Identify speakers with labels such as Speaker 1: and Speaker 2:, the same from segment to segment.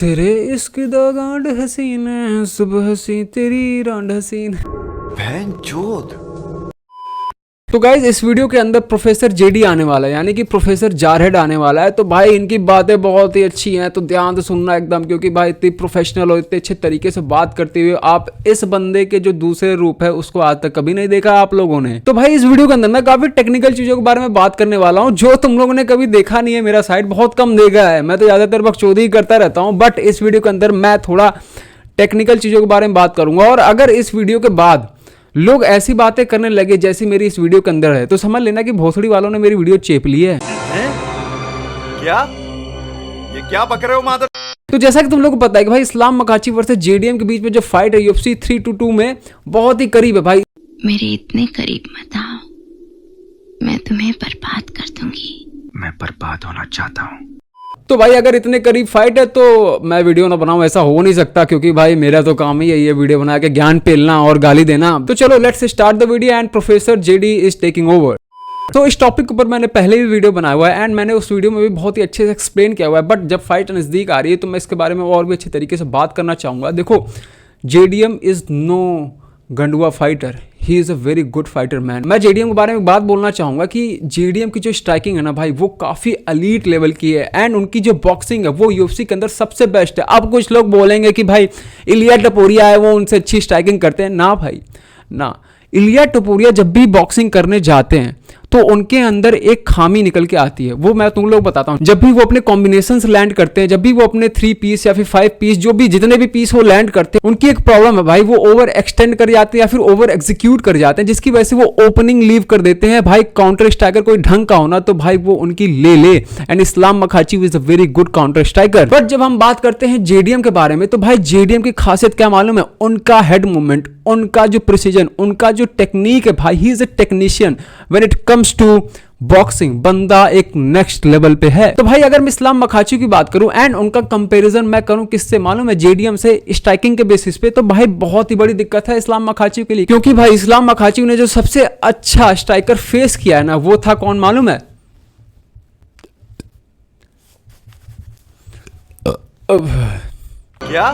Speaker 1: तेरे इश्क दा गांड हसीन है, सुबह हसी तेरी रांड हसीन।
Speaker 2: बहनचोद।
Speaker 1: तो गाइज इस वीडियो के अंदर प्रोफेसर जेडी आने वाला है, यानी कि प्रोफेसर जारहेड आने वाला है। तो भाई इनकी बातें बहुत ही अच्छी हैं, तो ध्यान से सुनना एकदम, क्योंकि भाई इतनी प्रोफेशनल और इतने अच्छे तरीके से बात करते हुए आप इस बंदे के जो दूसरे रूप है उसको आज तक कभी नहीं देखा आप लोगों ने। तो भाई इस वीडियो के अंदर ना काफी टेक्निकल चीजों के बारे में बात करने वाला हूँ जो तुम लोगों ने कभी देखा नहीं है। मेरा साइड बहुत कम देखा है, मैं तो ज्यादातर बकचोदी करता रहता हूँ, बट इस वीडियो के अंदर मैं थोड़ा टेक्निकल चीजों के बारे में बात करूंगा। और अगर इस वीडियो के बाद लोग ऐसी बातें करने लगे जैसी मेरी इस वीडियो के अंदर है, तो समझ लेना कि भोसड़ी वालों ने मेरी वीडियो चेप ली है।
Speaker 2: क्या ये क्या बक रहे हो मादर?
Speaker 1: तो जैसा कि तुम लोगों को पता है कि भाई इस्लाम मकाची वर्सेस जेडीएम के बीच में जो फाइट है यूएफसी 322 में बहुत ही करीब है भाई।
Speaker 3: मेरे इतने करीब मत आओ, मैं तुम्हें बर्बाद कर दूंगी।
Speaker 2: मैं बर्बाद होना चाहता हूँ।
Speaker 1: तो भाई अगर इतने करीब फाइट है तो मैं वीडियो ना बनाऊं, ऐसा हो नहीं सकता, क्योंकि भाई मेरा तो काम ही है ये वीडियो बना के ज्ञान पेलना और गाली देना। तो चलो let's start the video and professor JD is taking over. तो इस टॉपिक के ऊपर मैंने पहले भी वीडियो बनाया हुआ है एंड मैंने उस वीडियो में भी बहुत ही अच्छे से एक्सप्लेन किया हुआ है, बट जब फाइट नज़दीक आ रही है तो मैं इसके बारे में और भी अच्छे तरीके से बात करना चाहूँगा। देखो, जेडीएम इज़ नो गंडुआ fighter, he is a very good fighter man. मैं जेडीएम के बारे में बात बोलना चाहूँगा कि जेडीएम की जो स्ट्राइकिंग है ना भाई, वो काफ़ी एलीट लेवल की है एंड उनकी जो बॉक्सिंग है वो यूएफसी के अंदर सबसे बेस्ट है। अब कुछ लोग बोलेंगे कि भाई इलिया टपोरिया है वो उनसे अच्छी स्ट्राइकिंग करते हैं, ना भाई ना। इलिया टपोरिया जब भी बॉक्सिंग करने जाते हैं तो उनके अंदर एक खामी निकल के आती है, वो मैं तुम लोग बताता हूँ। जब भी वो अपने कॉम्बिनेशंस लैंड करते हैं, जब भी वो अपने 3 पीस या फिर 5 पीस जो भी जितने भी पीस वो लैंड करते हैं, उनकी एक प्रॉब्लम है भाई, वो ओवर एक्सटेंड कर जाते हैं या फिर ओवर एग्जीक्यूट कर जाते हैं, जिसकी वजह से वो ओपनिंग लीव कर देते हैं। भाई काउंटर स्ट्राइकर कोई ढंग का होना तो भाई वो उनकी ले and Islam Makhachev is a very good counter striker. But जब हम बात करते हैं जेडीएम के बारे में तो भाई जेडीएम की खासियत क्या मालूम है? उनका हेड मूवमेंट, उनका जो प्रिसीजन, उनका जो टेक्निक है भाई, he is a technician when it comes to boxing. बंदा एक नेक्स्ट लेवल पे है। तो भाई अगर मैं इस्लाम मकाची की बात करूं एंड उनका कंपैरिजन मैं करूं किससे मालूम है? जेडीएम से स्ट्राइकिंग के बेसिस पे, तो भाई बहुत ही बड़ी दिक्कत है इस्लाम मकाची के लिए, क्योंकि भाई इस्लाम मकाची ने जो सबसे अच्छा स्ट्राइकर फेस किया है ना, वो था कौन मालूम है?
Speaker 2: क्या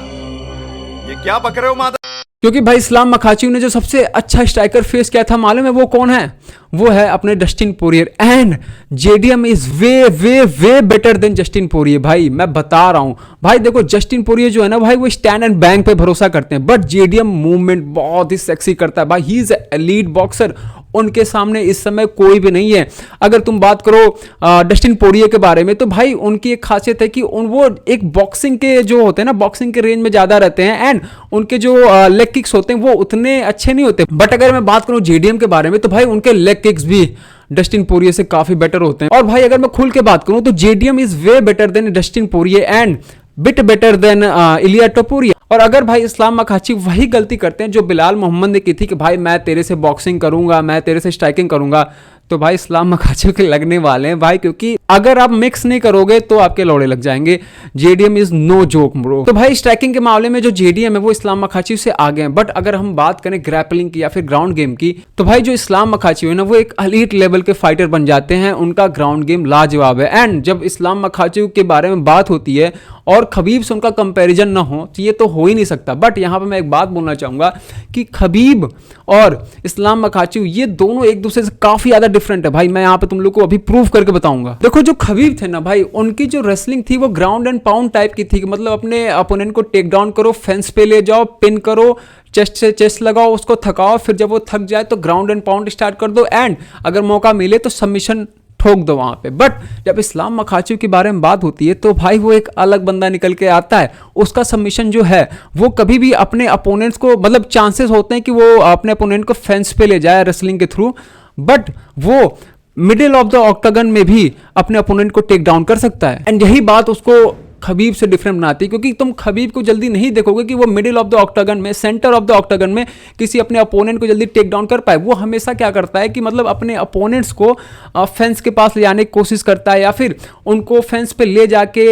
Speaker 2: ये क्या बक रहे हो मादर?
Speaker 1: क्योंकि भाई इस्लाम मकाची ने जो सबसे अच्छा स्ट्राइकर फेस किया था मालूम है वो कौन है? वो है अपने Dustin Poirier and JDM is way way way better then Justin Poirier. भाई मैं बता रहा हूं भाई, देखो जस्टिन पोरियर जो है ना भाई, वो स्टैंड एंड बैंग पे भरोसा करते हैं, बट जेडीएम मूवमेंट बहुत ही सेक्सी करता है भाई। ही इज एलीट बॉक्सर, उनके सामने इस समय कोई भी नहीं है। अगर तुम बात करो डस्टिन पोरियर के बारे में तो भाई उनकी एक खासियत है कि वो एक बॉक्सिंग के जो होते हैं ना, बॉक्सिंग के रेंज में ज्यादा रहते हैं एंड उनके जो लेग किक्स होते हैं वो उतने अच्छे नहीं होते। बट अगर मैं बात करूं जेडीएम के बारे में तो भाई उनके लेग किक्स भी डस्टिन पोरियर से काफी बेटर होते हैं। और भाई अगर मैं खुल के बात करूं तो JDM is way better than Dustin Poirier and bit better than Ilia Topuria. और अगर भाई इस्लाम मकाची वही गलती करते हैं जो बिलाल मोहम्मद ने की थी कि भाई मैं तेरे से बॉक्सिंग करूंगा, मैं तेरे से स्ट्राइकिंग करूंगा, तो भाई इस्लाम मकाची के लगने वाले हैं भाई, क्योंकि अगर आप मिक्स नहीं करोगे तो आपके लौड़े लग जाएंगे। JDM is no joke bro. तो भाई स्ट्राइकिंग के मामले में जो जेडीएम है वो इस्लाम मकाची से आगे हैं। बट अगर हम बात करें ग्रैपलिंग की या फिर ग्राउंड गेम की, तो भाई जो इस्लाम मकाची है ना वो एक एलीट लेवल के फाइटर बन जाते हैं। उनका ग्राउंड गेम लाजवाब है एंड जब इस्लाम मकाची के बारे में बात होती है और खबीब से उनका कंपैरिजन ना हो तो ये तो हो ही नहीं सकता। बट यहाँ पे मैं एक बात बोलना चाहूंगा कि खबीब और इस्लाम मकाची ये दोनों एक दूसरे से काफी ज्यादा डिफरेंट है भाई। मैं यहाँ पे तुम लोग को अभी प्रूव करके बताऊंगा। देखो जो खबीब थे ना भाई, उनकी जो रेसलिंग थी वो ग्राउंड एंड पाउंड टाइप की थी, मतलब अपने अपोनेंट को टेक डाउन करो, फेंस पे ले जाओ, पिन करो, चेस्ट से चेस्ट लगाओ, उसको थकाओ, फिर जब वो थक जाए तो ग्राउंड एंड पाउंड स्टार्ट कर दो एंड अगर मौका मिले तो सबमिशन ठोक दो वहां पे। बट जब इस्लाम मकाची के बारे में बात होती है तो भाई वो एक अलग बंदा निकल के आता है। उसका सबमिशन जो है वो कभी भी अपने अपोनेंट्स को, मतलब चांसेस होते हैं कि वो अपने अपोनेंट को फेंस पे ले जाए रेसलिंग के थ्रू, बट वो मिडिल ऑफ द ऑक्टागन में भी अपने अपोनेंट को टेक डाउन कर सकता है। एंड यही बात उसको खबीब से डिफरेंट बनाती है, क्योंकि तुम खबीब को जल्दी नहीं देखोगे कि वो मिडिल ऑफ द ऑक्टागन में, सेंटर ऑफ द ऑक्टागन में किसी अपने अपोनेंट को जल्दी टेक डाउन कर पाए। वो हमेशा क्या करता है कि मतलब अपने अपोनेंट्स को फेंस के पास ले जाने की कोशिश करता है या फिर उनको फेंस पे ले जाके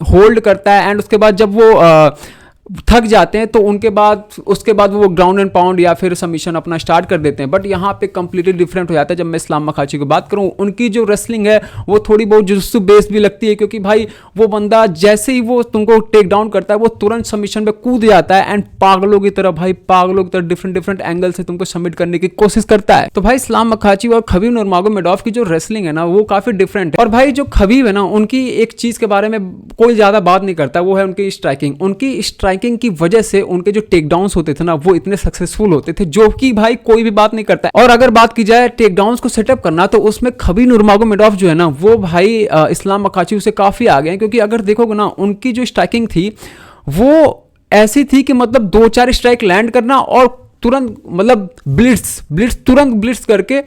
Speaker 1: होल्ड करता है एंड उसके बाद जब वो थक जाते हैं तो उसके बाद वो ग्राउंड एंड पाउंड या फिर सबमिशन अपना स्टार्ट कर देते हैं। बट यहाँ पे कंप्लीटली डिफरेंट हो जाता है। जब मैं इस्लाम मखाची की बात करूँ, उनकी जो रेसलिंग है वो थोड़ी बहुत जुजुत्सु बेस्ड भी लगती है, क्योंकि भाई वो बंदा जैसे ही वो तुमको टेक डाउन करता है वो तुरंत सबमिशन पे कूद जाता है एंड पागलों की तरह डिफरेंट एंगल से तुमको सबमिट करने की कोशिश करता है। तो भाई इस्लाम मखाची और खबीब नुरमागोमेडोव की जो रेसलिंग है ना वो काफी डिफरेंट है। और भाई जो खबीब है ना, उनकी एक चीज के बारे में कोई ज्यादा बात नहीं करता, वो है उनकी स्ट्राइकिंग। उनकी स्ट्राइकिंग की वजह से उनके जो टेक डाउन्स होते थे ना वो इतने सक्सेसफुल होते थे, जो कि भाई कोई भी बात नहीं करता। और अगर बात की जाए टेक डाउन्स को सेटअप करना, तो उसमें खबीब नुरमागोमेडोव जो है ना वो भाई इस्लाम मखाची से काफी आगे हैं। क्योंकि अगर देखोगे ना, उनकी जो स्ट्राइकिंग थी वो ऐसी थी कि मतलब 2-4 स्ट्राइक लैंड करना और तुरंत मतलब तुरंत ब्लिट्स करके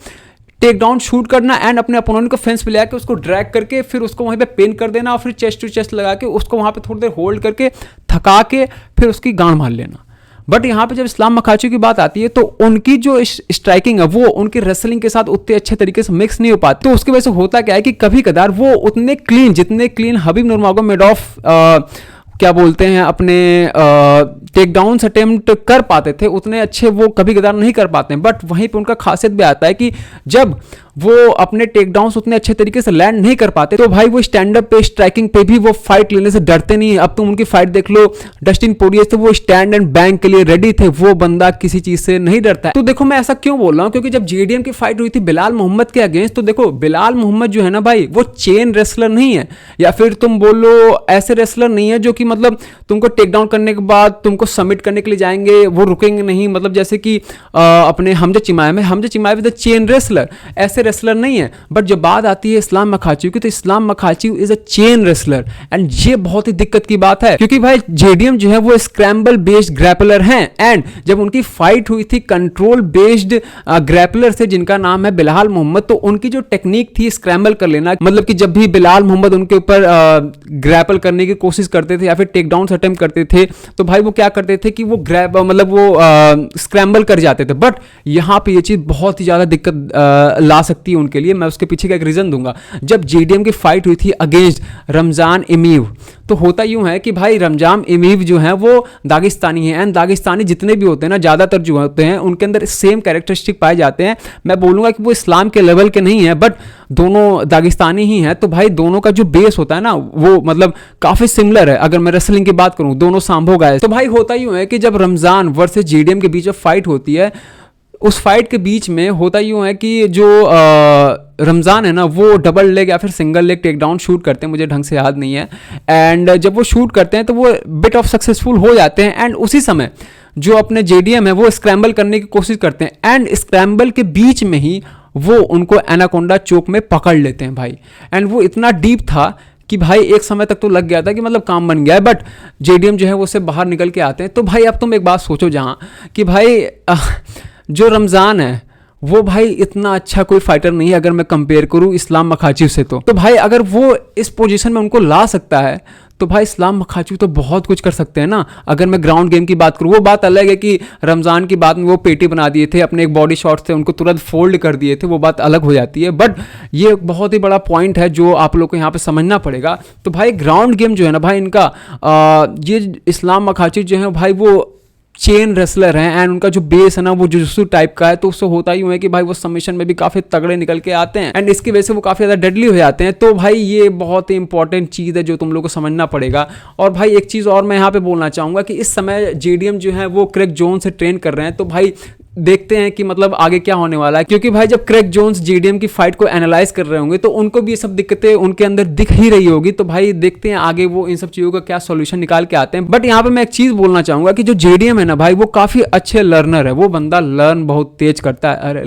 Speaker 1: टेक डाउन शूट करना एंड अपने अपोनेंट को फेंस पे ले आके उसको ड्रैग करके फिर उसको वहीं पे पेन कर देना और फिर चेस्ट टू चेस्ट लगा के उसको वहां पे थोड़ी देर होल्ड करके थका के फिर उसकी गांड मार लेना। बट यहाँ पे जब इस्लाम मखाची की बात आती है तो उनकी जो स्ट्राइकिंग है वो उनकी रेसलिंग के साथ उतने अच्छे तरीके से मिक्स नहीं हो पाती। तो उसकी वजह से होता क्या है कि कभी कदार वो उतने क्लीन, जितने क्लीन खबीब नुरमागोमेडोव क्या बोलते हैं अपने टेक डाउन्स अटेम्प्ट कर पाते थे, उतने अच्छे वो कभी कदार नहीं कर पाते हैं। बट वहीं पे उनका खासियत भी आता है कि जब वो अपने टेक डाउन्स उतने अच्छे तरीके से लैंड नहीं कर पाते तो भाई वो स्टैंड अप पे, स्ट्राइकिंग पे भी वो फाइट लेने से डरते नहीं। अब तुम उनकी फाइट देख लो डस्टिन पोरिये से, वो स्टैंड एंड बैंक के लिए रेडी थे, वो बंदा किसी चीज से नहीं डरता है। तो देखो मैं ऐसा क्यों बोल रहा हूँ, क्योंकि जब जेडीएम की फाइट हुई थी बिलाल मोहम्मद के अगेंस्ट, तो देखो बिलाल मोहम्मद जो है ना भाई वो चेन रेसलर नहीं है, या फिर तुम बोलो ऐसे रेसलर नहीं है जो कि मतलब तुमको टेक डाउन करने के बाद तुमको सबमिट करने के लिए जाएंगे, वो रुकेंगे नहीं। मतलब जैसे कि अपने हमजा चिमाएव द चेन रेसलर, ऐसे रेसलर नहीं है। बट जब बात आती है इस्लाम मखाची की, तो Islam Makhachev is a chain wrestler and ये बहुत ही दिक्कत की बात है, क्योंकि भाई जेडीएम जो है वो स्क्रैम्बल बेस्ड ग्रैपलर हैं। एंड जब उनकी फाइट हुई थी कंट्रोल बेस्ड ग्रैपलर से जिनका नाम है बिलाल मोहम्मद, तो उनकी जो टेक्निक थी स्क्रैम्बल कर लेना, मतलब कि जब भी बिलाल मोहम्मद उनके ऊपर ग्रैपल करने की कोशिश करते थे या फिर टेक डाउन अटेम्प्ट करते थे, तो भाई वो क्या करते थे कि वो स्क्रैम्बल कर जाते थे। बट यहाँ पे ये चीज बहुत ही ज्यादा दिक्कत ला सकती है उनके लिए। मैं उसके पीछे का एक रीजन दूंगा। जब जेडीएम की फाइट हुई थी अगेंस्ट रमजान इमीव, तो होता यूं है कि भाई रमजान इमीव जो है वो दागिस्तानी है एंड दागिस्तानी जितने भी होते हैं ना, ज्यादातर जो होते हैं उनके अंदर सेम कैरेक्टरिस्टिक पाए जाते हैं। मैं बोलूंगा कि वो इस्लाम के लेवल के नहीं है, बट दोनों दागिस्तानी ही हैं। तो भाई दोनों का जो बेस होता है ना वो मतलब काफी सिमिलर है। अगर मैं रेसलिंग की बात करूं, दोनों सांभो गाय। तो भाई होता यूं है कि जब रमजान वर्सेस जेडीएम के बीच में फाइट होती है, उस फाइट के बीच में होता यूं है कि जो रमजान है ना वो डबल लेग या फिर single leg take down shoot करते हैं, मुझे ढंग से याद नहीं है। एंड जब वो शूट करते हैं तो वो बिट ऑफ सक्सेसफुल हो जाते हैं एंड उसी समय जो अपने जेडीएम है वो स्क्रैम्बल करने की कोशिश करते हैं एंड स्क्रैम्बल के बीच में ही वो उनको एनाकोंडा चोक में पकड़ लेते हैं भाई। एंड वो इतना डीप था कि भाई एक समय तक तो लग गया था कि मतलब काम बन गया है, बट जेडीएम जो है वो उससे बाहर निकल के आते हैं। तो भाई अब तुम एक बात सोचो जहाँ कि भाई जो रमजान है वो भाई इतना अच्छा कोई फाइटर नहीं है अगर मैं कंपेयर करूं इस्लाम मखाची से। तो भाई अगर वो इस पोजीशन में उनको ला सकता है तो भाई इस्लाम मखाची तो बहुत कुछ कर सकते हैं ना। अगर मैं ग्राउंड गेम की बात करूं, वो बात अलग है कि रमजान की बात में वो पेटी बना दिए थे, अपने एक बॉडी शॉट से उनको तुरंत फोल्ड कर दिए थे, वो बात अलग हो जाती है। बट ये एक बहुत ही बड़ा पॉइंट है जो आप लोग को यहाँ पे समझना पड़ेगा। तो भाई ग्राउंड गेम जो है ना भाई इनका ये इस्लाम मखाची जो है भाई वो चेन रेसलर हैं एंड उनका जो बेस है ना वो जुजुत्सु टाइप का है। तो उससे होता ही है कि भाई वो सबमिशन में भी काफी तगड़े निकल के आते हैं एंड इसकी वजह से वो काफी ज्यादा डेडली हो जाते हैं। तो भाई ये बहुत ही इंपॉर्टेंट चीज है जो तुम लोग को समझना पड़ेगा। और भाई एक चीज और मैं यहाँ पे बोलना चाहूंगा कि इस समय जेडीएम जो है वो क्रेग जोन्स से ट्रेन कर रहे हैं। तो भाई देखते हैं कि मतलब आगे क्या होने वाला है, क्योंकि भाई जब क्रेग जोन्स जेडीएम की फाइट को एनालाइज कर रहे होंगे तो उनको भी ये सब दिक्कतें उनके अंदर दिख ही रही होगी। तो भाई देखते हैं आगे वो इन सब चीजों का क्या सॉल्यूशन निकाल के आते हैं। बट यहाँ पे मैं एक चीज बोलना चाहूंगा कि जो जेडीएम है ना भाई वो काफी अच्छे लर्नर है। वो बंदा लर्न बहुत तेज करता है, अरे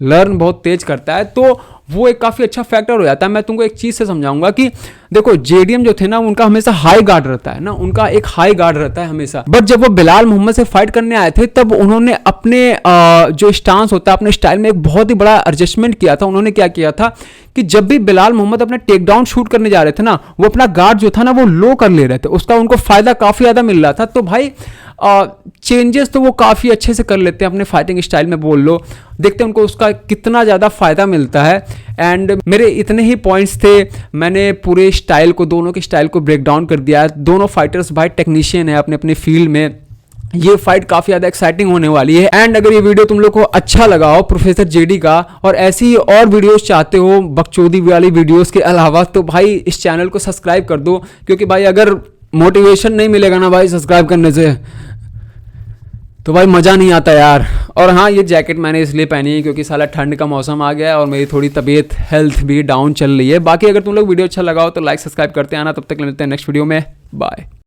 Speaker 1: लर्न बहुत तेज करता है। तो वो एक काफी अच्छा फैक्टर हो जाता है। मैं तुमको एक चीज से समझाऊंगा कि देखो जेडीएम जो थे ना उनका हमेशा हाई गार्ड रहता है ना, उनका एक हाई गार्ड रहता है हमेशा। बट जब वो बिलाल मोहम्मद से फाइट करने आए थे तब उन्होंने अपने जो स्टांस होता है अपने स्टाइल में एक बहुत ही बड़ा एडजस्टमेंट किया था। उन्होंने क्या किया था कि जब भी बिलाल मोहम्मद अपने टेक डाउन शूट करने जा रहे थे ना, वो अपना गार्ड जो था ना वो लो कर ले रहे थे, उसका उनको फायदा काफी ज्यादा मिल रहा था। तो भाई चेंजेस तो वो काफी अच्छे से कर लेते हैं अपने फाइटिंग स्टाइल में, बोल लो, देखते हैं उनको उसका कितना ज़्यादा फ़ायदा मिलता है। एंड मेरे इतने ही पॉइंट्स थे, मैंने पूरे स्टाइल को, दोनों के स्टाइल को ब्रेक डाउन कर दिया। दोनों फाइटर्स भाई टेक्नीशियन है अपने अपने फील्ड में, ये फाइट काफ़ी ज़्यादा एक्साइटिंग होने वाली है। एंड अगर ये वीडियो तुम लोग को अच्छा लगा हो प्रोफेसर जेडी का, और ऐसी ही और वीडियोस चाहते हो बकचोदी वाली वीडियोस के अलावा, तो भाई इस चैनल को सब्सक्राइब कर दो, क्योंकि भाई अगर मोटिवेशन नहीं मिलेगा ना भाई सब्सक्राइब करने से, तो भाई मज़ा नहीं आता यार। और हाँ, ये जैकेट मैंने इसलिए पहनी है क्योंकि साला ठंड का मौसम आ गया है और मेरी थोड़ी तबीयत हेल्थ भी डाउन चल रही है। बाकी अगर तुम लोग वीडियो अच्छा लगा हो तो लाइक सब्सक्राइब करते आना। तब तक मिलते हैं नेक्स्ट वीडियो में, बाय।